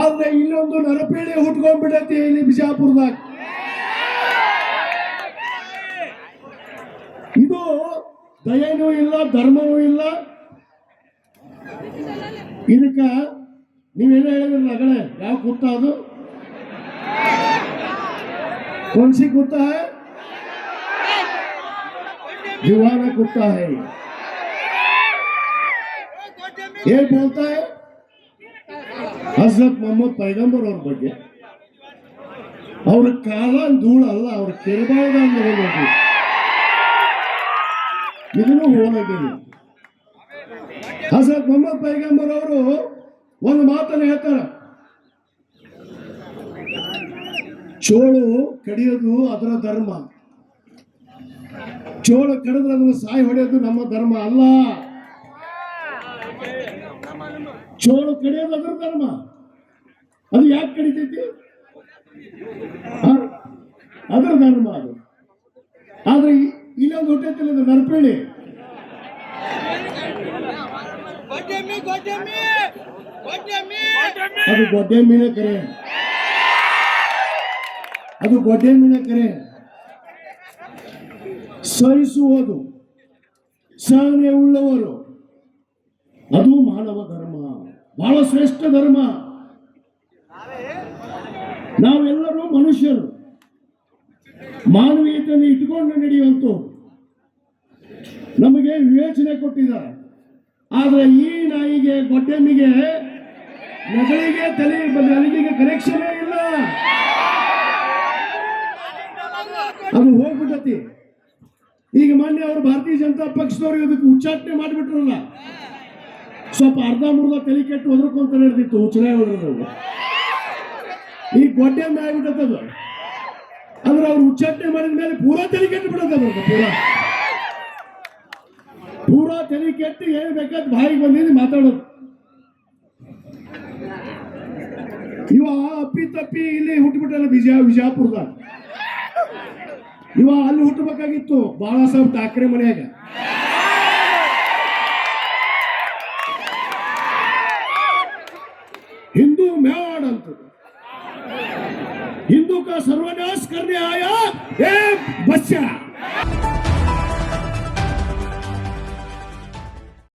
ಆದ್ರೆ ಇಲ್ಲೊಂದು ನರಪೇಳಿ ಹುಟ್ಕೊಂಡ್ಬಿಡತಿ ಇಲ್ಲಿ ಬಿಜಾಪುರದಾಗ. ಇದು ದಯನೂ ಇಲ್ಲ, ಧರ್ಮವೂ ಇಲ್ಲ. ಇದಕ್ಕ ನೀವೇನು ಹೇಳಿದ್ರಲ್ಲ ಅಗಳೇ, ಯಾವ ಕುತ್ತ ಅದು? कौन-सी कुत्ता है? दीवाना कुत्ता है. ये बोलता है हजरत मोहम्मद पैगंबर ಅವ್ರ ಬಗ್ಗೆ. ಅವ್ರ ಕಾಲ ಧೂಳ ಅಲ್ಲ, ಅವ್ರ ಕೆರಬಾರ್ದ ಹೋಗಿ ಇದನ್ನು ಹೋಗಿಲ್ಲ. ಹಜರತ್ ಮೊಹಮ್ಮದ್ ಪೈಗಂಬರ್ ಅವರು ಒಂದು ಮಾತನ್ನು ಹೇಳ್ತಾರೆ, ಚೋಳು ಕಡಿಯೋದು ಅದರ ಧರ್ಮ, ಚೋಳು ಕಡಿದ್ರೆ ಅದನ್ನು ಸಾಯಿ ಹೊಡೆಯೋದು ನಮ್ಮ ಧರ್ಮ ಅಲ್ಲ. ಚೋಳು ಕಡಿಯೋದು ಅದರ ಧರ್ಮ, ಅದು ಯಾಕೆ ಕಡಿತೈತಿ? ಅದರ ಧರ್ಮ ಅದು. ಆದ್ರೆ ಇಲ್ಲೊಂದು ಹುಟ್ಟೈತಿಲ್ಲ, ಅದು ನರಪೇಳಿ. ಅದು ಗೊಡ್ಡೆ ಮೀನ ಕರೆ, ಅದು ಗೊಡ್ಡೆ ಮೀನ ಕರೆ. ಸಹಿಸುವುದು, ಸಹನೆ ಉಳ್ಳವರು, ಅದು ಮಾನವ ಧರ್ಮ, ಬಹಳ ಶ್ರೇಷ್ಠ ಧರ್ಮ. ನಾವೆಲ್ಲರೂ ಮನುಷ್ಯರು, ಮಾನವೀಯತೆಯನ್ನು ಇಟ್ಕೊಂಡು ನಡೆಯುವಂತ ನಮಗೆ ವಿವೇಚನೆ ಕೊಟ್ಟಿದ್ದಾರೆ. ಆದ್ರೆ ಈ ನಾಯಿಗೆ, ಗೊಡ್ಡೆಮ್ಮಿಗೆ, ನಗಳಿಗೆ, ತಲೆಗೆ ಕನೆಕ್ಷನ್ ಇಲ್ಲ. ಅದು ಹೋಗ್ಬಿಟ್ಟತಿ. ಈಗ ಮೊನ್ನೆ ಅವರು ಭಾರತೀಯ ಜನತಾ ಪಕ್ಷದವ್ರು ಇದಕ್ಕೆ ಉಚ್ಚಾಟನೆ ಮಾಡಿಬಿಟ್ರಲ್ಲ, ಸ್ವಲ್ಪ ಅರ್ಧ ಮುರ್ಧ ತಲೆ ಕೆಟ್ಟು ಒದರ್ಕೊಂತ ನಡೆದಿತ್ತು ಚುನಾವಣೆ ಒದರೋದು. ಈಗ ಗೊಡ್ಡೆಮ್ಮೆ ಆಗ್ಬಿಟ್ಟದ. ಆದ್ರೆ ಅವ್ರು ಉಚ್ಚಾಟನೆ ಮಾಡಿದ ಮೇಲೆ ಪೂರಾ ತಲೆ ಕೆಟ್ಟು ಬಿಡೋದು. ಪೂರಾ ತಲೆ ಕೆಟ್ಟು ಏನ್ ಬೇಕಾದ ಬಾಯಿಗೆ ಬಂದಿದ್ದು ಮಾತಾಡೋದು. ಇವ ಅಪ್ಪಿ ತಪ್ಪಿ ಇಲ್ಲಿ ಹುಟ್ಟುಬಿಟ್ಟಲ್ಲ ವಿಜಯಪುರದಾಗ. ಇವ ಅಲ್ಲಿ ಹುಟ್ಟಬೇಕಾಗಿತ್ತು ಬಾಳಾ ಸಾಹೇಬ್ ಠಾಕ್ರೆ ಮನೆಯಾಗ. हिंदू म्याड ಅಂತ, हिंदू का सर्वनाश करने आया ये बच्चा.